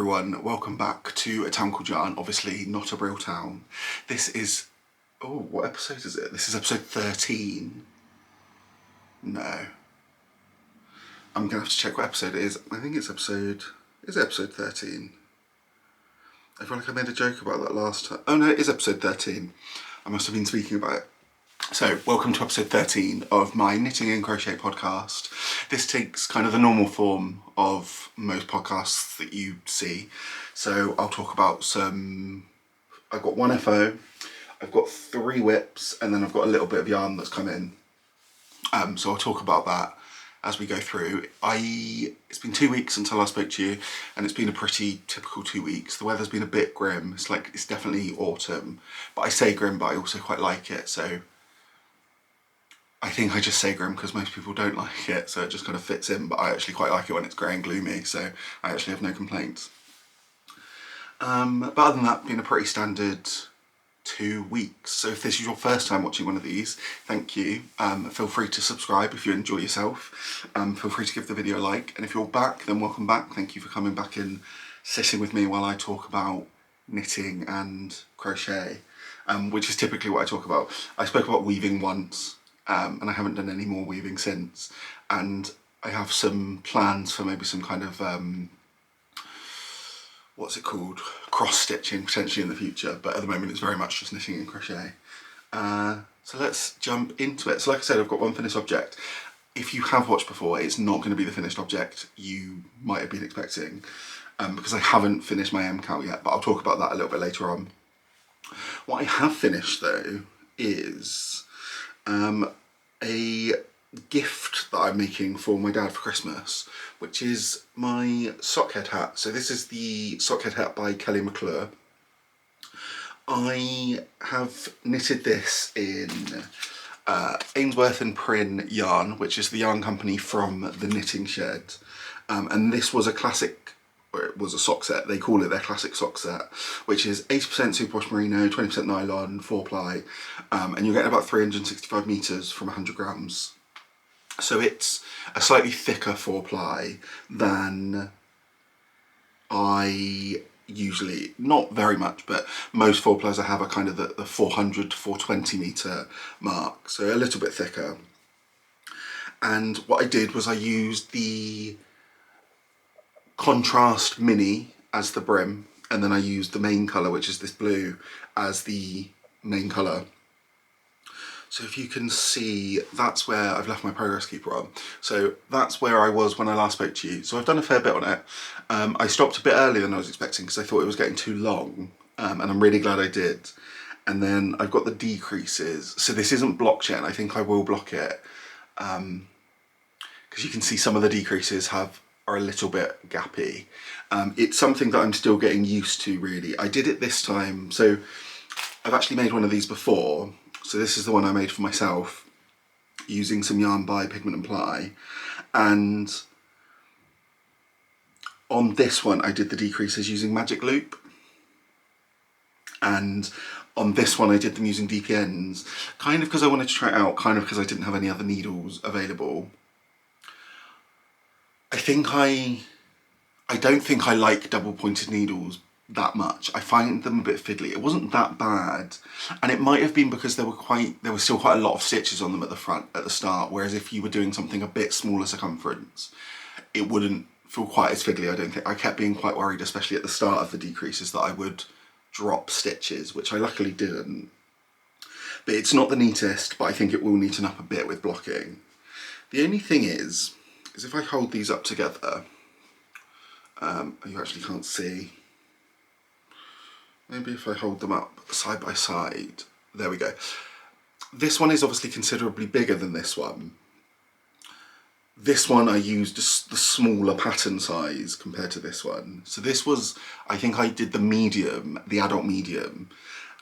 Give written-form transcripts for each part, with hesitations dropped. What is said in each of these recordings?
everyone, welcome back to A Town Called Yarn, obviously not a real town. This is, oh, what episode is it? This is episode 13. No. I'm gonna have to check what episode it is. I think it's episode 13? I feel like I made a joke about that last time. Oh no, it is episode 13. I must have been speaking about it. So, welcome to episode 13 of my Knitting and Crochet podcast. This takes kind of the normal form of most podcasts that you see. So, I'll talk about I've got one FO, I've got 3 whips, and then I've got a little bit of yarn that's come in. So I'll talk about that as we go through. It's been 2 weeks until I spoke to you, and it's been a pretty typical 2 weeks. The weather's been a bit grim. It's definitely autumn, but I say grim, but I also quite like it. So I think I just say grim because most people don't like it, so it just kind of fits in, but I actually quite like it when it's grey and gloomy, so I actually have no complaints. But other than that, been a pretty standard 2 weeks. So if this is your first time watching one of these, thank you. Feel free to subscribe if you enjoy yourself. Feel free to give the video a like, and if you're back, then welcome back. Thank you for coming back and sitting with me while I talk about knitting and crochet, which is typically what I talk about. I spoke about weaving once, and I haven't done any more weaving since, and I have some plans for maybe some kind of what's it called, cross stitching potentially in the future, but at the moment it's very much just knitting and crochet. So let's jump into it. So like I said, I've got one finished object. If you have watched before, it's not going to be the finished object you might have been expecting, because I haven't finished my MKAL yet, but I'll talk about that a little bit later on. What I have finished though is a gift that I'm making for my dad for Christmas, which is my Sockhead hat. So this is the Sockhead hat by Kelly McClure. I have knitted this in Ainsworth and Prin yarn, which is the yarn company from the Knitting Shed, and this was a classic, or it was a sock set. They call it their classic sock set, which is 80% superwash merino, 20% nylon, 4-ply, and you're getting about 365 meters from 100 grams. So it's a slightly thicker 4-ply than I usually, not very much, but most 4-plies I have are kind of the 400 to 420 meter mark, so a little bit thicker. And what I did was I used the contrast mini as the brim, and then I used the main colour, which is this blue, as the main colour. So if you can see, that's where I've left my progress keeper on. So that's where I was when I last spoke to you. So I've done a fair bit on it. I stopped a bit earlier than I was expecting because I thought it was getting too long, and I'm really glad I did. And then I've got the decreases. So this isn't blocked yet, and I think I will block it, because you can see some of the decreases are a little bit gappy. It's something that I'm still getting used to, really. I did it this time. So I've actually made one of these before. So this is the one I made for myself using some yarn by Pigment and Ply, and on this one I did the decreases using Magic Loop, and on this one I did them using DPNs, kind of because I wanted to try it out, kind of because I didn't have any other needles available. I don't think I like double pointed needles that much. I find them a bit fiddly. It wasn't that bad, and it might have been because there was still quite a lot of stitches on them at the front at the start, whereas if you were doing something a bit smaller circumference, it wouldn't feel quite as fiddly. I don't think. I kept being quite worried, especially at the start of the decreases, that I would drop stitches, which I luckily didn't. But it's not the neatest, but I think it will neaten up a bit with blocking. The only thing is if I hold these up together, you actually can't see. Maybe if I hold them up side by side, there we go. This one is obviously considerably bigger than this one. This one I used the smaller pattern size compared to this one. So this was, I think I did the medium, the adult medium,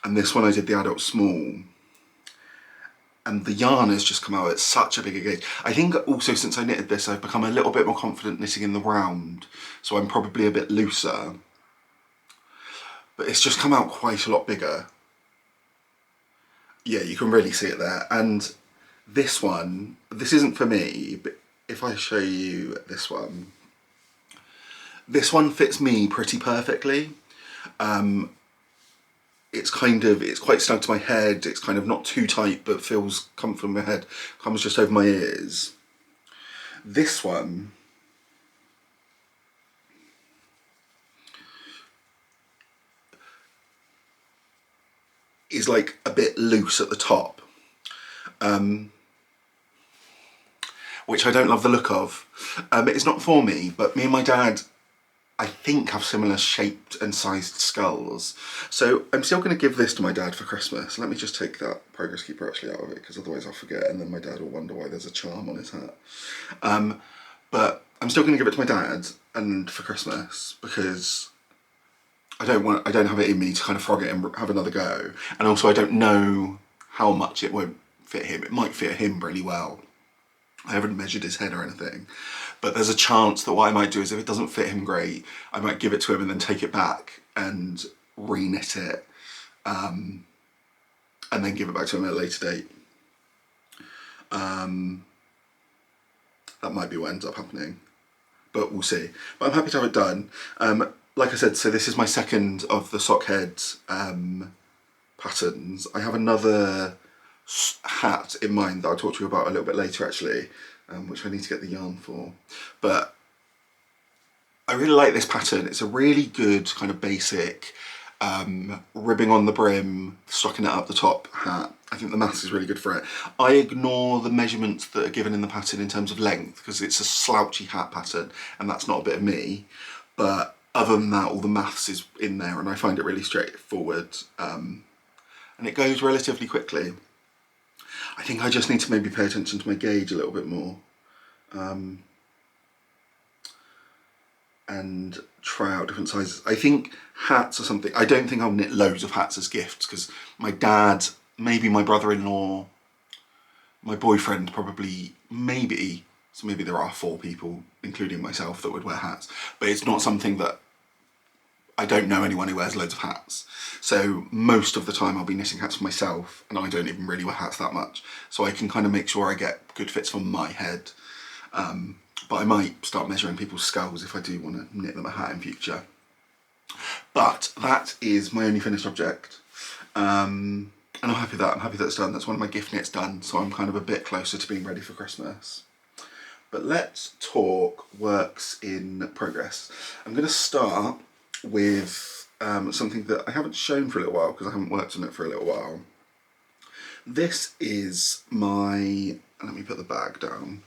and this one I did the adult small. And the yarn has just come out at such a bigger gauge. I think also since I knitted this, I've become a little bit more confident knitting in the round, so I'm probably a bit looser. But it's just come out quite a lot bigger. Yeah, you can really see it there. And this one, this isn't for me, but if I show you this one, This one fits me pretty perfectly. It's quite snug to my head. It's kind of not too tight, but feels comfortable in my head. Comes just over my ears. This one is like a bit loose at the top, which I don't love the look of. It's not for me, but me and my dad, I think, have similar shaped and sized skulls. So I'm still going to give this to my dad for Christmas. Let me just take that progress keeper actually out of it, because otherwise I'll forget and then my dad will wonder why there's a charm on his hat. But I'm still going to give it to my dad and for Christmas, because I don't have it in me to kind of frog it and have another go. And also I don't know how much it won't fit him. It might fit him really well. I haven't measured his head or anything, but there's a chance that what I might do is, if it doesn't fit him great, I might give it to him and then take it back and re-knit it, and then give it back to him at a later date. That might be what ends up happening, but we'll see. But I'm happy to have it done. Like I said, so this is my second of the Sockhead patterns. I have another hat in mind that I'll talk to you about a little bit later actually, which I need to get the yarn for. But I really like this pattern. It's a really good kind of basic ribbing on the brim, stocking it up the top hat. I think the maths is really good for it. I ignore the measurements that are given in the pattern in terms of length, because it's a slouchy hat pattern and that's not a bit of me. But other than that, all the maths is in there and I find it really straightforward, and it goes relatively quickly. I think I just need to maybe pay attention to my gauge a little bit more, and try out different sizes. I think hats are something, I don't think I'll knit loads of hats as gifts, because my dad, maybe my brother-in-law, my boyfriend probably, maybe, so maybe there are 4 people, including myself, that would wear hats, but it's not something that, I don't know anyone who wears loads of hats. So most of the time I'll be knitting hats for myself, and I don't even really wear hats that much. So I can kind of make sure I get good fits for my head. But I might start measuring people's skulls if I do want to knit them a hat in future. But that is my only finished object. And I'm happy that it's done. That's one of my gift knits done, so I'm kind of a bit closer to being ready for Christmas. But let's talk works in progress. I'm going to start with something that I haven't shown for a little while, because I haven't worked on it for a little while. This is my, let me put the bag down.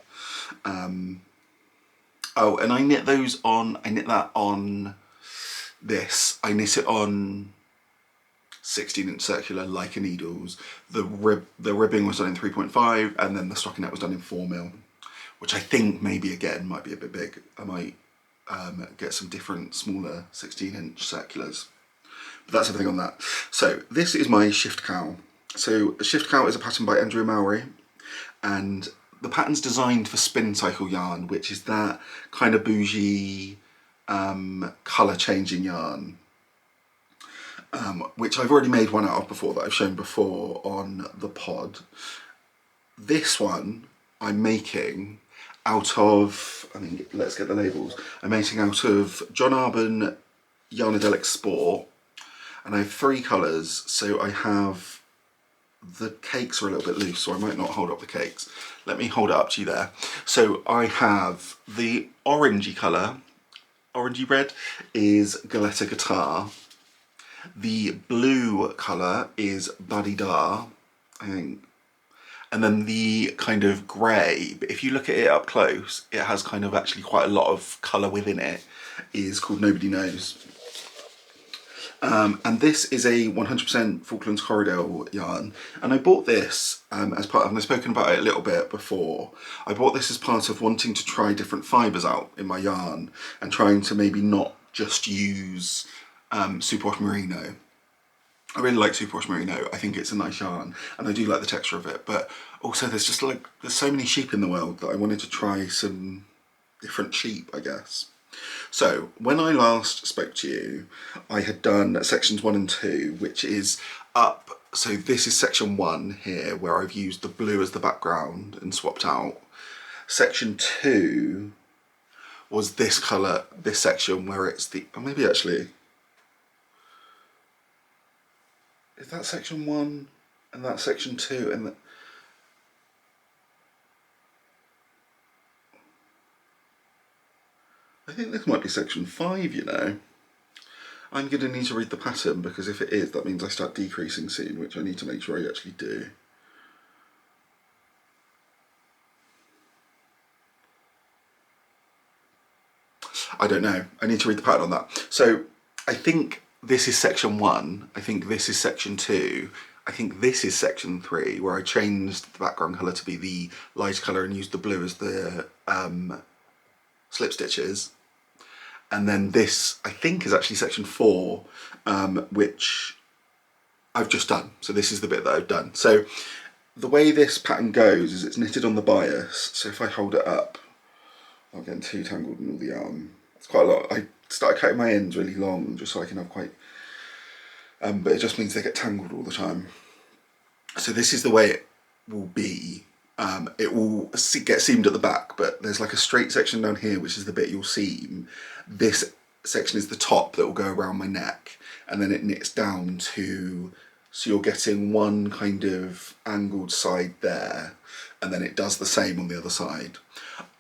Oh, and I knit that on this. I knit it on 16-inch circular Leica needles. The ribbing was done in 3.5, and then the stockinette was done in 4mm, which I think maybe again might be a bit big. I might get some different smaller 16-inch circulars. But that's everything on that. So this is my Shift Cowl. So Shift Cowl is a pattern by Andrea Mowry, and the pattern's designed for spin cycle yarn, which is that kind of bougie colour changing yarn, which I've already made one out of before, that I've shown before on the pod. This one I'm making out of, I mean, let's get the labels. I'm making out of John Arbon Yarnadelic Sport, and I have 3 colours. So I have, the cakes are a little bit loose, so I might not hold up the cakes. Let me hold it up to you there. So I have the orangey colour, orangey red, is Galetta Guitar. The blue colour is Buddy Dar, I think. And then the kind of grey, but if you look at it up close, it has kind of actually quite a lot of colour within it, is called Nobody Knows. And this is a 100% Falklands Corridor yarn, and I bought this as part of, and I've spoken about it a little bit before, I bought this as part of wanting to try different fibres out in my yarn, and trying to maybe not just use superwash merino. I really like superwash merino. I think it's a nice yarn, and I do like the texture of it, but also there's so many sheep in the world that I wanted to try some different sheep, I guess. So when I last spoke to you, I had done sections 1 and 2, which is up. So this is section 1 here, where I've used the blue as the background and swapped out. Section 2 was this colour, this section where it's the, or maybe actually, is that section 1 and that section 2 and I think this might be section 5, you know. I'm going to need to read the pattern because if it is, that means I start decreasing soon, which I need to make sure I actually do. I don't know. I need to read the pattern on that. So I think this is section 1. I think this is section 2. I think this is section 3, where I changed the background colour to be the light colour and used the blue as the slip stitches. And then this, I think, is actually section 4, which I've just done. So this is the bit that I've done. So the way this pattern goes is it's knitted on the bias. So if I hold it up, I'm getting too tangled in all the yarn. It's quite a lot. I started cutting my ends really long just so I can have quite, but it just means they get tangled all the time. So this is the way it will be. It will get seamed at the back, but there's like a straight section down here, which is the bit you'll seam. This section is the top that will go around my neck, and then it knits down to, so you're getting one kind of angled side there, and then it does the same on the other side.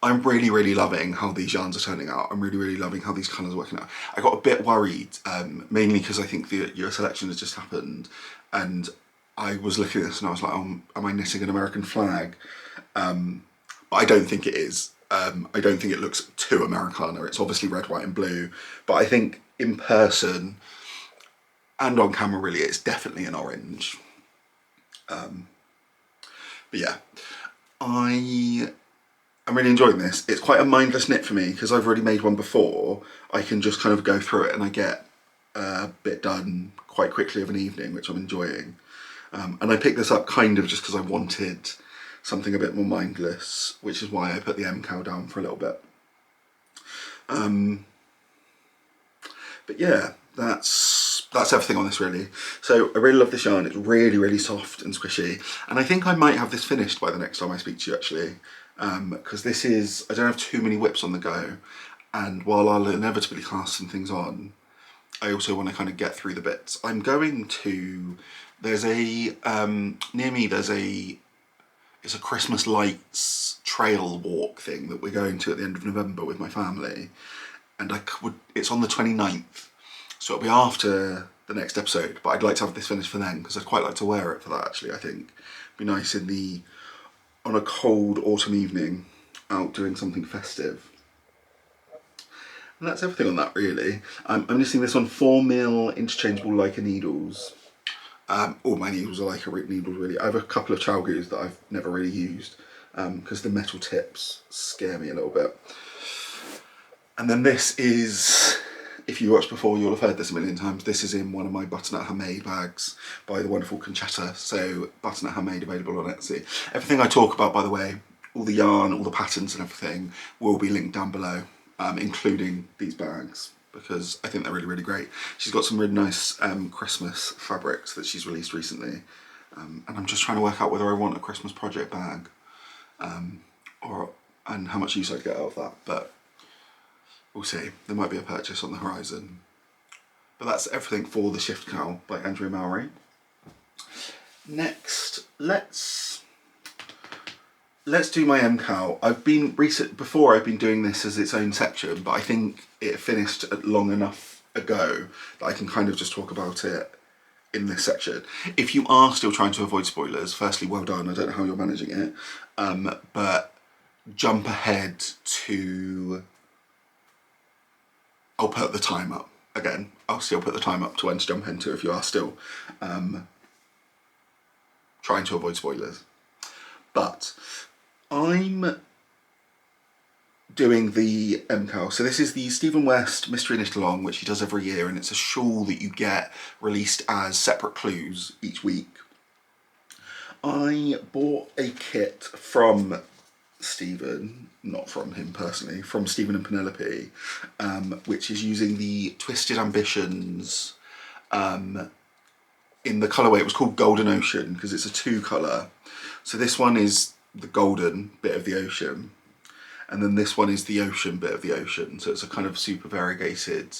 I'm really, really loving how these yarns are turning out. I'm really, really loving how these colours are working out. I got a bit worried, mainly because I think the US election has just happened, and I was looking at this and I was like, am I knitting an American flag? But I don't think it is. I don't think it looks too Americana. It's obviously red, white and blue, but I think in person and on camera really it's definitely an orange. But yeah, I'm really enjoying this. It's quite a mindless knit for me because I've already made one before. I can just kind of go through it and I get a bit done quite quickly of an evening, which I'm enjoying. And I picked this up kind of just because I wanted something a bit more mindless, which is why I put the MKAL down for a little bit. But yeah, that's everything on this really. So I really love this yarn. It's really, really soft and squishy. And I think I might have this finished by the next time I speak to you actually. Because this is, I don't have too many whips on the go. And while I'll inevitably cast some things on, I also want to kind of get through the bits. I'm going to, there's a, near me there's it's a Christmas lights trail walk thing that we're going to at the end of November with my family. And it's on the 29th, so it'll be after the next episode, but I'd like to have this finished for then, because I'd quite like to wear it for that actually, I think. It'd be nice on a cold autumn evening, out doing something festive. And that's everything on that really. I'm knitting this on 4mm interchangeable Leica needles. All my needles are Leica needles really. I have a couple of Chalgoos that I've never really used because the metal tips scare me a little bit. And then this is, if you watched before, you'll have heard this a million times. This is in one of my Butternut Handmade bags by the wonderful Conchetta. So Butternut Handmade available on Etsy. Everything I talk about, by the way, all the yarn, all the patterns and everything will be linked down below, including these bags, because I think they're really, really great. She's got some really nice Christmas fabrics that she's released recently. And I'm just trying to work out whether I want a Christmas project bag and how much use I'd get out of that. But we'll see. There might be a purchase on the horizon. But that's everything for the Shift Cowl by Andrea Mowry. Next, let's do my MKAL. Before I've been doing this as its own section, but I think it finished long enough ago that I can kind of just talk about it in this section. If you are still trying to avoid spoilers, firstly, well done. I don't know how you're managing it, but jump ahead to, I'll put the time up again. I'll still put the time up to when to jump into if you are still trying to avoid spoilers. But I'm doing the MKAL. So this is the Stephen West Mystery Knit Along, which he does every year, and it's a shawl that you get released as separate clues each week. I bought a kit from Stephen, not from him personally, from Stephen and Penelope, which is using the Twisted Ambitions in the colourway. It was called Golden Ocean because it's a 2 colour. So this one is the golden bit of the ocean, and then this one is the ocean bit of the ocean, so it's a kind of super variegated,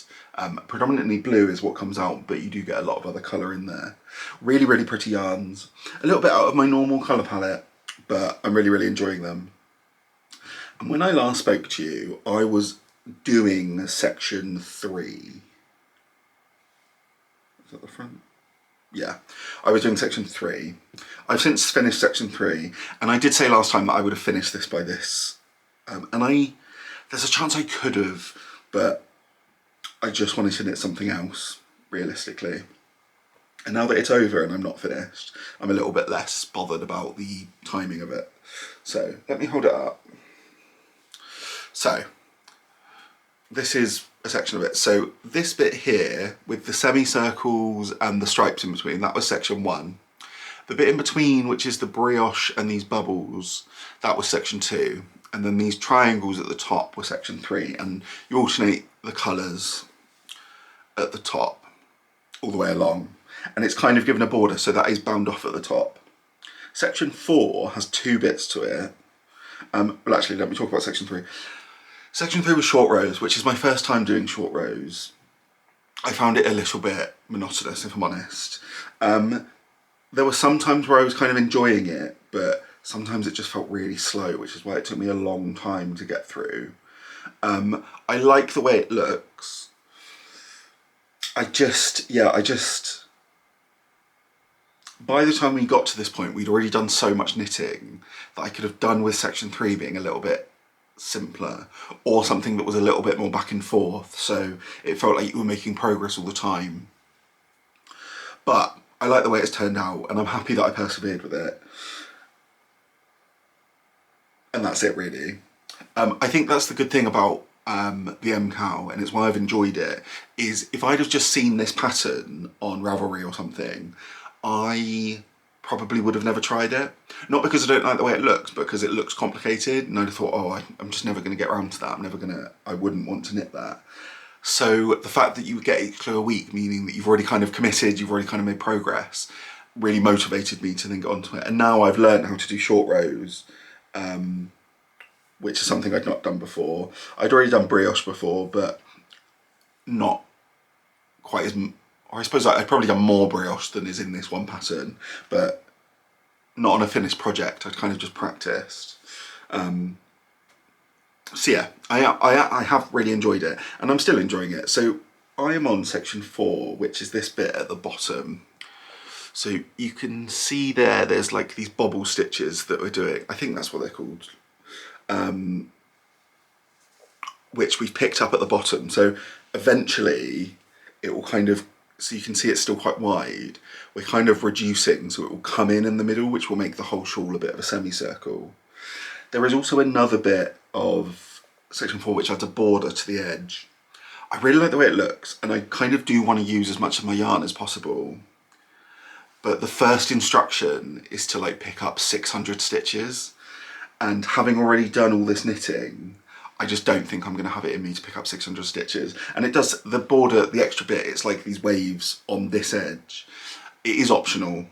predominantly blue is what comes out, but you do get a lot of other colour in there. Really, really pretty yarns. A little bit out of my normal colour palette, but I'm really, really enjoying them. And when I last spoke to you, I was doing section 3. Is that the front? Yeah, I was doing section 3. I've since finished section 3, and I did say last time that I would have finished this by this. There's a chance I could have, but I just wanted to knit something else, realistically. And now that it's over and I'm not finished, I'm a little bit less bothered about the timing of it. So let me hold it up. So this is a section of it. So this bit here with the semicircles and the stripes in between, that was section 1. The bit in between, which is the brioche and these bubbles, that was section 2. And then these triangles at the top were section 3. And you alternate the colours at the top all the way along. And it's kind of given a border, so that is bound off at the top. Section 4 has 2 bits to it. Well, actually, let me talk about section 3. Section 3 was short rows, which is my first time doing short rows. I found it a little bit monotonous, if I'm honest. There were some times where I was kind of enjoying it, but sometimes it just felt really slow, which is why it took me a long time to get through. I like the way it looks. By the time we got to this point, we'd already done so much knitting that I could have done with section 3 being a little bit simpler, or something that was a little bit more back and forth, so it felt like you were making progress all the time. But I like the way it's turned out, and I'm happy that I persevered with it. And that's it, really. I think that's the good thing about the MKAL, and it's why I've enjoyed it, is if I'd have just seen this pattern on Ravelry or something, I probably would have never tried it. Not because I don't like the way it looks, but because it looks complicated, and I'd have thought, oh, I'm just never going to get around to that. I wouldn't want to knit that. So the fact that you get each clue a week, meaning that you've already kind of committed, you've already kind of made progress, really motivated me to then get onto it. And now I've learned how to do short rows, which is something I'd not done before. I'd already done brioche before, but not quite as, or I suppose I'd probably done more brioche than is in this one pattern, but not on a finished project. I'd kind of just practiced. So yeah, I have really enjoyed it, and I'm still enjoying it. So I am on section 4, which is this bit at the bottom. So you can see there's like these bobble stitches that we're doing. I think that's what they're called. Which we've picked up at the bottom. So eventually it will kind of, so you can see it's still quite wide. We're kind of reducing, so it will come in the middle, which will make the whole shawl a bit of a semicircle. There is also another bit of section 4 which adds a border to the edge. I really like the way it looks, and I kind of do want to use as much of my yarn as possible. But the first instruction is to like pick up 600 stitches, and having already done all this knitting, I just don't think I'm going to have it in me to pick up 600 stitches. And it does, the border, the extra bit, it's like these waves on this edge. It is optional,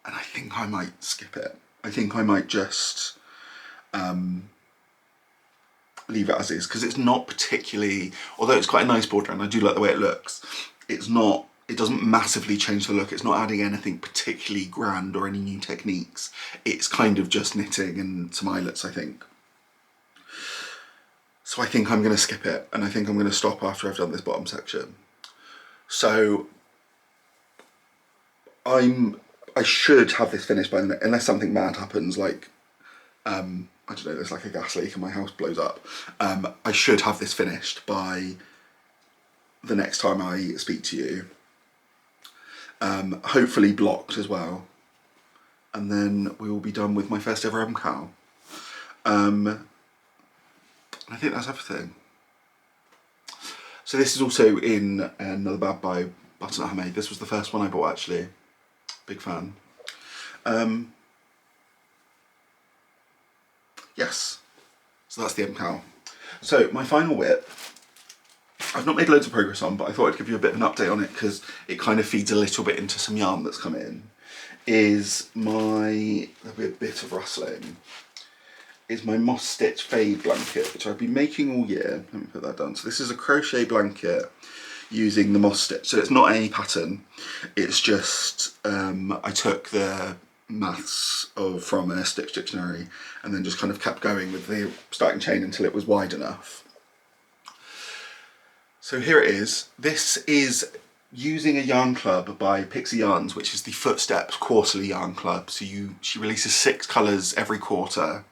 and I think I might skip it. I think I might just leave it as is, because it's not particularly, although it's quite a nice border and I do like the way it looks, it doesn't massively change the look. It's not adding anything particularly grand or any new techniques. It's kind of just knitting and some eyelets, I think. So I think I'm going to skip it, and I think I'm going to stop after I've done this bottom section. So I should have this finished by, unless something mad happens, like I don't know, there's like a gas leak and my house blows up. I should have this finished by the next time I speak to you. Hopefully blocked as well, and then we will be done with my first ever MKAL. I think that's everything. So this is also in another bag by Butternut Handmade. This was the first one I bought, actually. Big fan. Yes, so that's the MKAL. So my final whip, I've not made loads of progress on, but I thought I'd give you a bit of an update on it because it kind of feeds a little bit into some yarn that's come in, is there'll be a bit of rustling, is my moss stitch fade blanket, which I've been making all year. Let me put that down. So this is a crochet blanket using the moss stitch. So it's not any pattern. It's just, I took the maths from a stitch dictionary and then just kind of kept going with the starting chain until it was wide enough. So here it is. This is using a yarn club by Pixie Yarns, which is the Footsteps quarterly yarn club. So she releases 6 colours every quarter,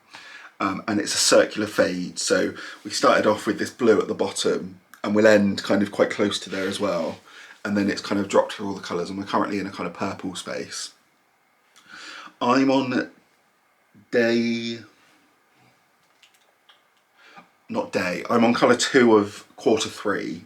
and it's a circular fade. So we started off with this blue at the bottom, and we'll end kind of quite close to there as well. And then it's kind of dropped through all the colours, and we're currently in a kind of purple space. I'm on I'm on colour 2 of quarter 3.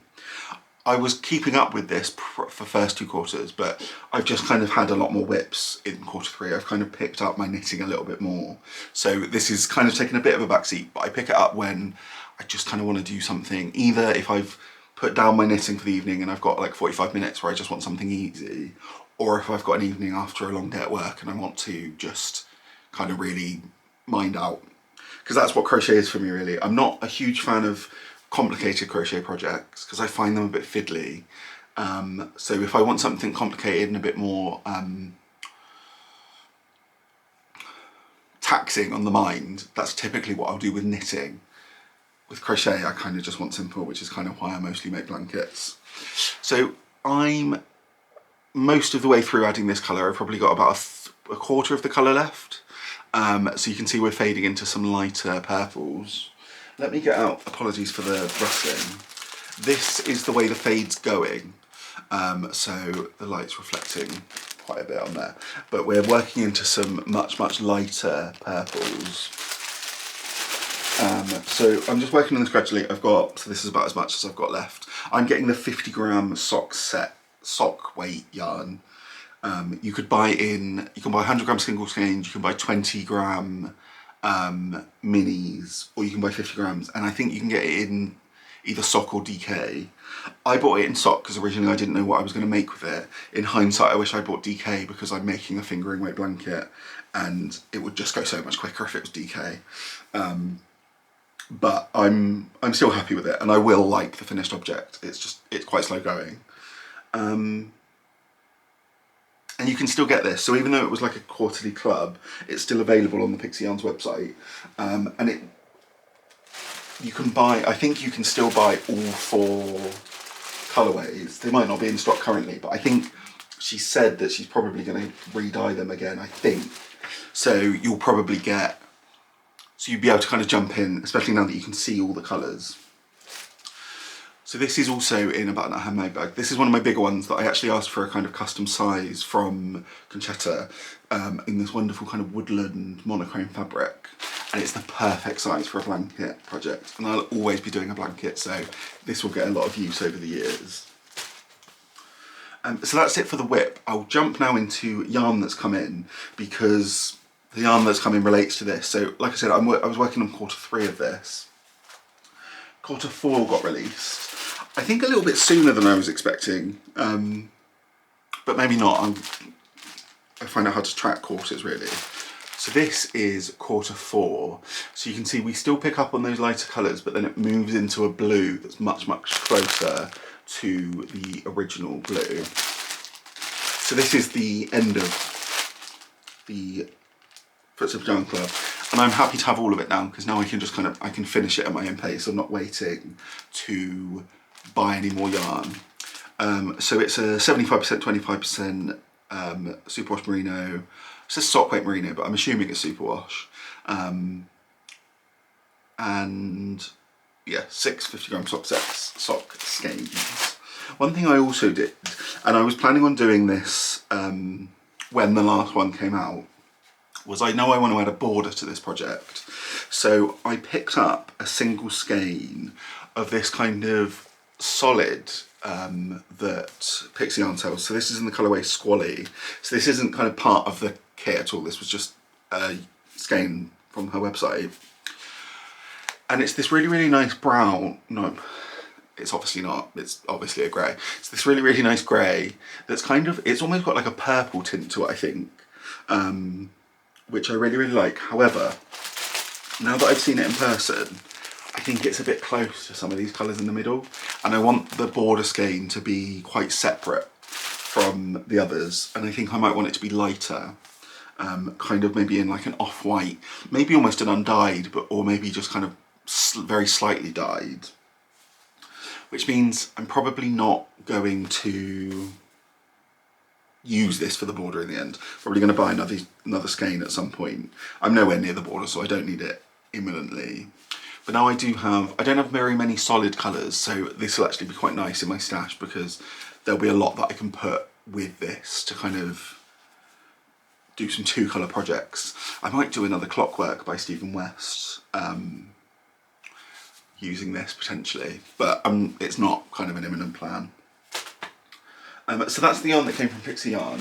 I was keeping up with this for first 2 quarters, but I've just kind of had a lot more whips in quarter 3. I've kind of picked up my knitting a little bit more. So this is kind of taken a bit of a backseat, but I pick it up when I just kind of want to do something. Either if I've put down my knitting for the evening and I've got like 45 minutes where I just want something easy, or if I've got an evening after a long day at work and I want to just kind of really mind out. Because that's what crochet is for me, really. I'm not a huge fan of complicated crochet projects because I find them a bit fiddly. So if I want something complicated and a bit more taxing on the mind, that's typically what I'll do with knitting. With crochet, I kind of just want simple, which is kind of why I mostly make blankets. So I'm most of the way through adding this colour. I've probably got about a quarter of the colour left. So you can see we're fading into some lighter purples. Let me get out, apologies for the rustling. This is the way the fade's going. So the light's reflecting quite a bit on there. But we're working into some much, much lighter purples. So I'm just working on this gradually. so this is about as much as I've got left. I'm getting the 50-gram Sockset sock weight yarn. You can buy 100-gram single skeins, you can buy 20-gram minis, or you can buy 50 grams, and I think you can get it in either sock or DK. I bought it in sock because originally I didn't know what I was going to make with it. In hindsight, I wish I bought DK because I'm making a fingering weight blanket and it would just go so much quicker if it was DK. But I'm still happy with it, and I will like the finished object. It's quite slow going. And you can still get this. So even though it was like a quarterly club, it's still available on the Pixie Yarns website. And you can buy, I think you can still buy all 4 colourways. They might not be in stock currently, but I think she said that she's probably going to re-dye them again, I think. So you'll probably you'd be able to kind of jump in, especially now that you can see all the colours. So this is also in a Butternut Handmade bag. This is one of my bigger ones that I actually asked for a kind of custom size from Conchetta in this wonderful kind of woodland monochrome fabric. And it's the perfect size for a blanket project. And I'll always be doing a blanket, so this will get a lot of use over the years. So that's it for the whip. I'll jump now into yarn that's come in because the yarn that's come in relates to this. So like I said, I was working on quarter 3 of this. Quarter 4 got released. I think a little bit sooner than I was expecting, but maybe not. I find it hard to track quarters really. So this is quarter 4. So you can see we still pick up on those lighter colours, but then it moves into a blue that's much, much closer to the original blue. So this is the end of the Footsteps Yarn Club. And I'm happy to have all of it now because now I can just I can finish it at my own pace. I'm not waiting to buy any more yarn. So it's a 75%, 25% superwash merino. It says sock weight merino, but I'm assuming it's superwash. And yeah, 6 50-gram Socksets, sock skeins. One thing I also did, and I was planning on doing this when the last one came out, was I know I want to add a border to this project. So I picked up a single skein of this kind of solid that Pixie Yarn sells. So this is in the colourway Squally. So this isn't kind of part of the kit at all. This was just a skein from her website. And it's this really, really nice brown. No, it's obviously not. It's obviously a grey. It's this really, really nice grey that's kind of, it's almost got like a purple tint to it, I think. Which I really, really like. However, now that I've seen it in person, I think it's a bit close to some of these colours in the middle, and I want the border skein to be quite separate from the others, and I think I might want it to be lighter, kind of maybe in like an off-white, maybe almost an undyed, but or maybe just kind of very slightly dyed, which means I'm probably not going to use this for the border in the end. Probably going to buy another skein at some point. I'm nowhere near the border, so I don't need it imminently. But now I don't have very many solid colours, so this will actually be quite nice in my stash because there'll be a lot that I can put with this to kind of do some 2-colour projects. I might do another Clockwork by Stephen West using this potentially, but it's not kind of an imminent plan. So that's the yarn that came from Pixie Yarn,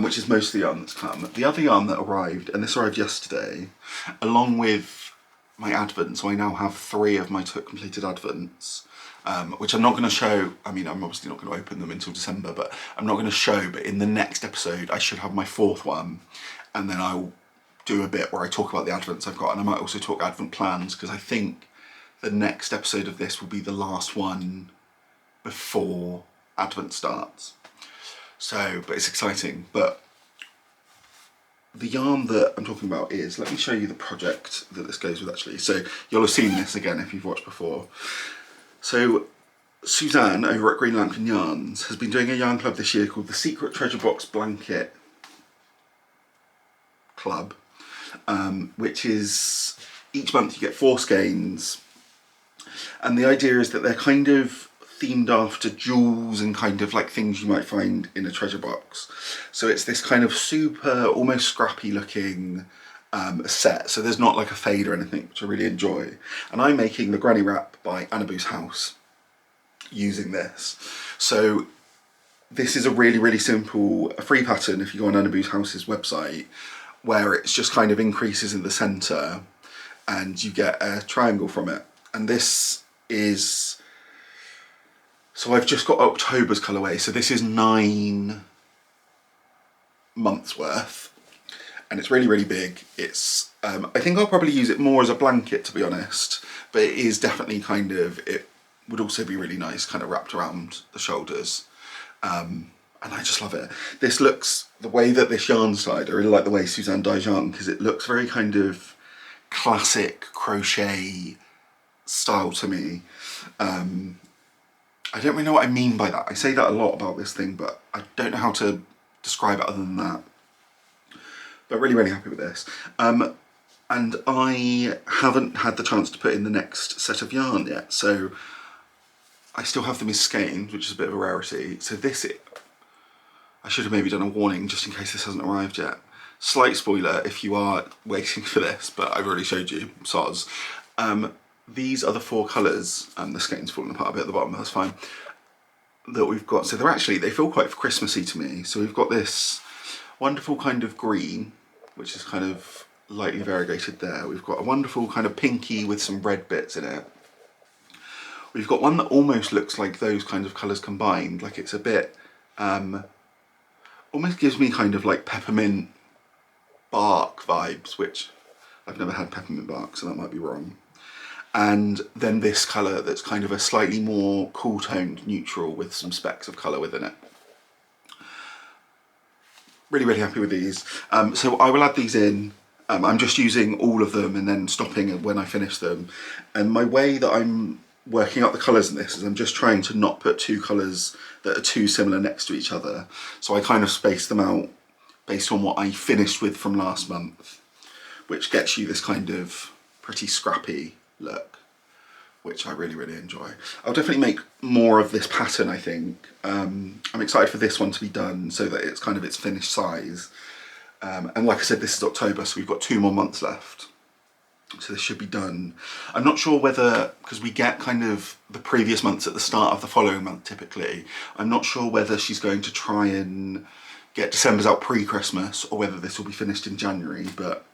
which is most of the yarn that's come. The other yarn that arrived, and this arrived yesterday, along with my advent, so I now have 3 of my completed advents, which I'm not going to show. I mean, I'm obviously not going to open them until December, but I'm not going to show, but in the next episode I should have my 4th one, and then I'll do a bit where I talk about the advents I've got, and I might also talk advent plans, because I think the next episode of this will be the last one before advent starts. So, but it's exciting. But the yarn that I'm talking about is, let me show you the project that this goes with actually. So you'll have seen this again if you've watched before. So Suzanne over at GreenLambkin Yarns has been doing a yarn club this year called the Secret Treasure Box Blanket Club, which is each month you get 4 skeins, and the idea is that they're kind of themed after jewels and kind of like things you might find in a treasure box. So it's this kind of super, almost scrappy looking set. So there's not like a fade or anything, which I really enjoy. And I'm making the granny wrap by Annaboo's House using this. So this is a really, really simple, a free pattern if you go on Annaboo's House's website, where it's just kind of increases in the center and you get a triangle from it. And this is, so I've just got October's colourway, so this is 9 months worth, and it's really, really big. It's, I think I'll probably use it more as a blanket, to be honest, but it is definitely kind of, it would also be really nice kind of wrapped around the shoulders, and I just love it. This looks, the way that this yarn side, I really like the way Suzanne dyes yarn, because it looks very kind of classic crochet style to me. I don't really know what I mean by that. I say that a lot about this thing, but I don't know how to describe it other than that. But really, really happy with this. And I haven't had the chance to put in the next set of yarn yet, so I still have them as skeins, which is a bit of a rarity. So this, I should have maybe done a warning just in case this hasn't arrived yet. Slight spoiler if you are waiting for this, but I've already showed you, soz. These are the 4 colours, and the skein's falling apart a bit at the bottom, that's fine, that we've got. So they feel quite Christmassy to me. So we've got this wonderful kind of green, which is kind of lightly variegated there. We've got a wonderful kind of pinky with some red bits in it. We've got one that almost looks like those kinds of colours combined, like it's a bit, almost gives me kind of like peppermint bark vibes, which I've never had peppermint bark, so that might be wrong. And then this colour that's kind of a slightly more cool toned neutral with some specks of colour within it. Really, really happy with these. So I will add these in. I'm just using all of them and then stopping when I finish them. And my way that I'm working out the colours in this is I'm just trying to not put 2 colours that are too similar next to each other. So I kind of space them out based on what I finished with from last month, which gets you this kind of pretty scrappy look, which I really, really enjoy. I'll definitely make more of this pattern, I think. I'm excited for this one to be done so that it's kind of its finished size. And like I said, this is October, so we've got 2 more months left. So this should be done. I'm not sure whether, because we get kind of the previous months at the start of the following month typically, I'm not sure whether she's going to try and get December's out pre-Christmas or whether this will be finished in January, but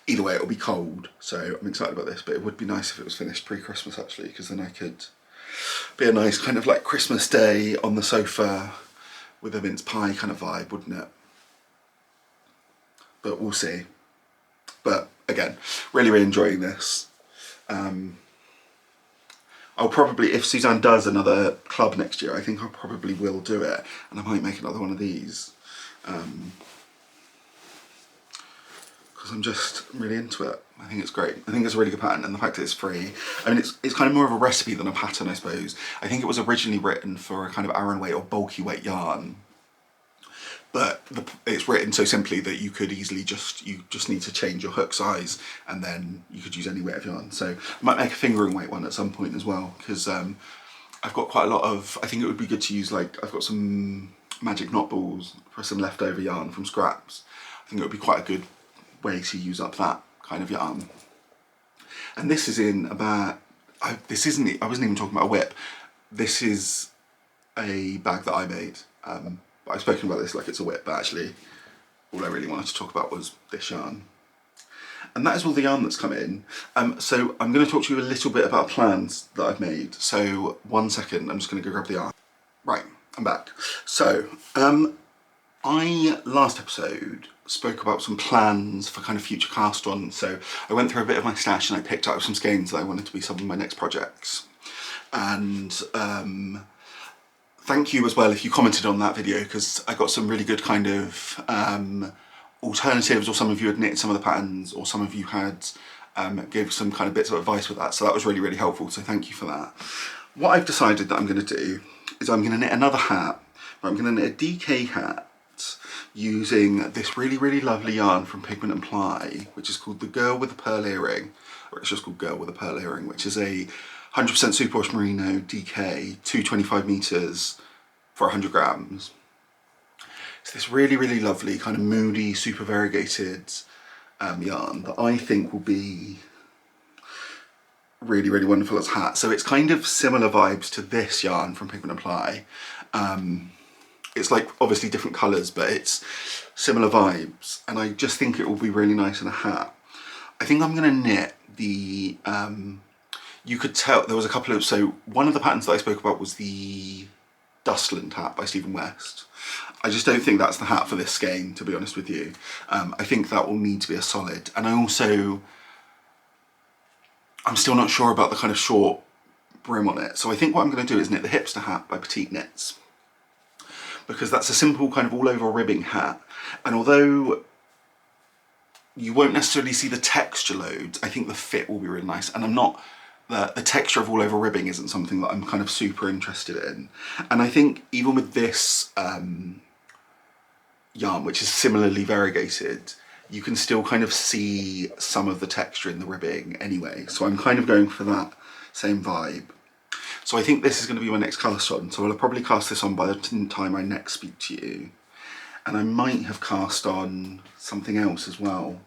either way, it'll be cold, so I'm excited about this, but it would be nice if it was finished pre-Christmas actually, because then I could be a nice kind of like Christmas day on the sofa with a mince pie kind of vibe, wouldn't it? But we'll see. But again, really, really enjoying this. I'll probably, if Suzanne does another club next year, I think I probably will do it, and I might make another one of these. Because I'm just really into it. I think it's great. I think it's a really good pattern, and the fact that it's free. I mean, it's kind of more of a recipe than a pattern, I suppose. I think it was originally written for a kind of Aran weight or bulky weight yarn, but it's written so simply that you could easily you just need to change your hook size, and then you could use any weight of yarn. So I might make a fingering weight one at some point as well, because I've got quite a lot of, I think it would be good to use, like, I've got some magic knot balls for some leftover yarn from scraps. I think it would be quite a good way to use up that kind of yarn. And this is in about, I wasn't even talking about a whip. This is a bag that I made. But I've spoken about this like it's a whip, but actually all I really wanted to talk about was this yarn. And that is all the yarn that's come in. So I'm going to talk to you a little bit about plans that I've made. So 1 second, I'm just going to go grab the yarn. Right, I'm back. So I last episode spoke about some plans for kind of future cast on. So I went through a bit of my stash and I picked out some skeins that I wanted to be some of my next projects. And thank you as well if you commented on that video, because I got some really good kind of alternatives, or some of you had knitted some of the patterns, or some of you had gave some kind of bits of advice with that. So that was really, really helpful. So thank you for that. What I've decided that I'm going to do is I'm going to knit another hat. I'm going to knit a DK hat using this really, really lovely yarn from Pigment and Ply, which is called the Girl with a Pearl Earring, or it's just called Girl with a Pearl Earring, which is a 100% superwash merino DK, 225 meters for 100 grams. It's this really, really lovely kind of moody, super variegated yarn that I think will be really, really wonderful as a hat. So it's kind of similar vibes to this yarn from Pigment and Ply. It's like obviously different colours, but it's similar vibes, and I just think it will be really nice in a hat. I think I'm going to knit the, you could tell there was a couple of, so one of the patterns that I spoke about was the Dustland hat by Stephen West. I just don't think that's the hat for this skein, to be honest with you. I think that will need to be a solid, and I'm still not sure about the kind of short brim on it. So I think what I'm going to do is knit the Hipster Hat by Petite Knits, because that's a simple kind of all over ribbing hat, and although you won't necessarily see the texture loads, I think the fit will be really nice. And I'm not, the texture of all over ribbing isn't something that I'm kind of super interested in. And I think even with this yarn, which is similarly variegated, you can still kind of see some of the texture in the ribbing anyway. So I'm kind of going for that same vibe. So I think this is going to be my next cast on. So I'll probably cast this on by the time I next speak to you. And I might have cast on something else as well.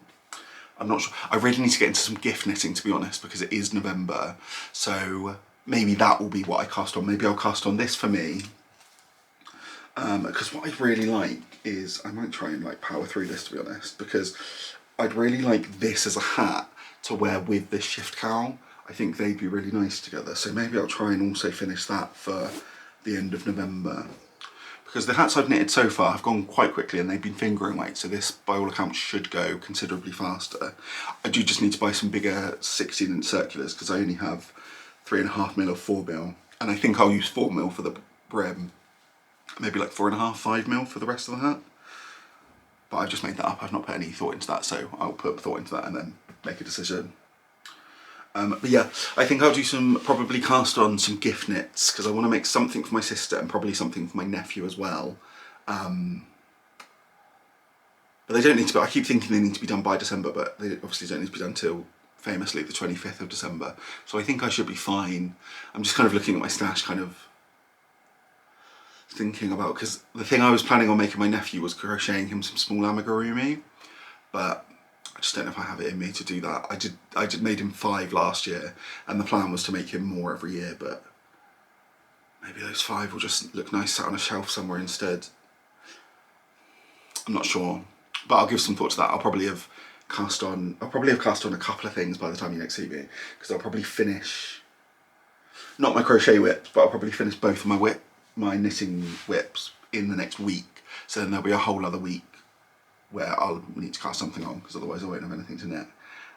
I'm not sure. I really need to get into some gift knitting, to be honest, because it is November. So maybe that will be what I cast on. Maybe I'll cast on this for me. Because what I really like is, I might try and like power through this, to be honest, because I'd really like this as a hat to wear with this shift cowl. I think they'd be really nice together. So maybe I'll try and also finish that for the end of November. Because the hats I've knitted so far have gone quite quickly and they've been fingering weight, so this by all accounts should go considerably faster. I do just need to buy some bigger 16-inch circulars, because I only have 3.5mm or 4mm, and I think I'll use 4mm for the brim, maybe like 4.5, 5mm for the rest of the hat. But I've just made that up, I've not put any thought into that, so I'll put thought into that and then make a decision. But yeah, I think I'll do probably cast on some gift knits, because I want to make something for my sister and probably something for my nephew as well. But they don't need to be, I keep thinking they need to be done by December, but they obviously don't need to be done till famously the 25th of December. So I think I should be fine. I'm just kind of looking at my stash, kind of thinking about, because the thing I was planning on making my nephew was crocheting him some small amigurumi, but I just don't know if I have it in me to do that. I did made him 5 last year, and the plan was to make him more every year, but maybe those 5 will just look nice sat on a shelf somewhere instead. I'm not sure, but I'll give some thought to that. I'll probably have cast on a couple of things by the time you next see me, because I'll probably finish, not my crochet whips, but I'll probably finish both of my knitting whips in the next week. So then there'll be a whole other week where I'll need to cast something on, because otherwise I won't have anything to knit.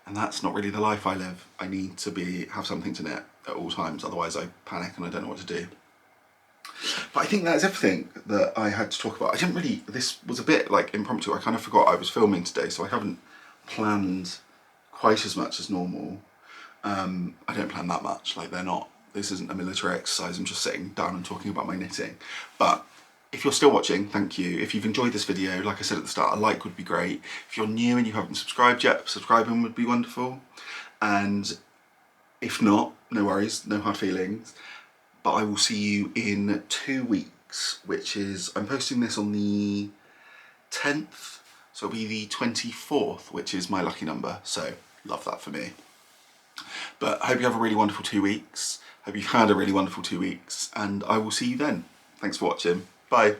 And that's not really the life I live. I need to have something to knit at all times, otherwise I panic and I don't know what to do. But I think that's everything that I had to talk about. I didn't really, this was a bit like impromptu. I kind of forgot I was filming today, so I haven't planned quite as much as normal. I don't plan that much, like this isn't a military exercise, I'm just sitting down and talking about my knitting. But if you're still watching, thank you. If you've enjoyed this video, like I said at the start, a like would be great. If you're new and you haven't subscribed yet, subscribing would be wonderful. And if not, no worries, no hard feelings. But I will see you in 2 weeks, which is, I'm posting this on the 10th, so it'll be the 24th, which is my lucky number, so love that for me. But I hope you have a really wonderful 2 weeks, hope you've had a really wonderful 2 weeks, and I will see you then. Thanks for watching, bye.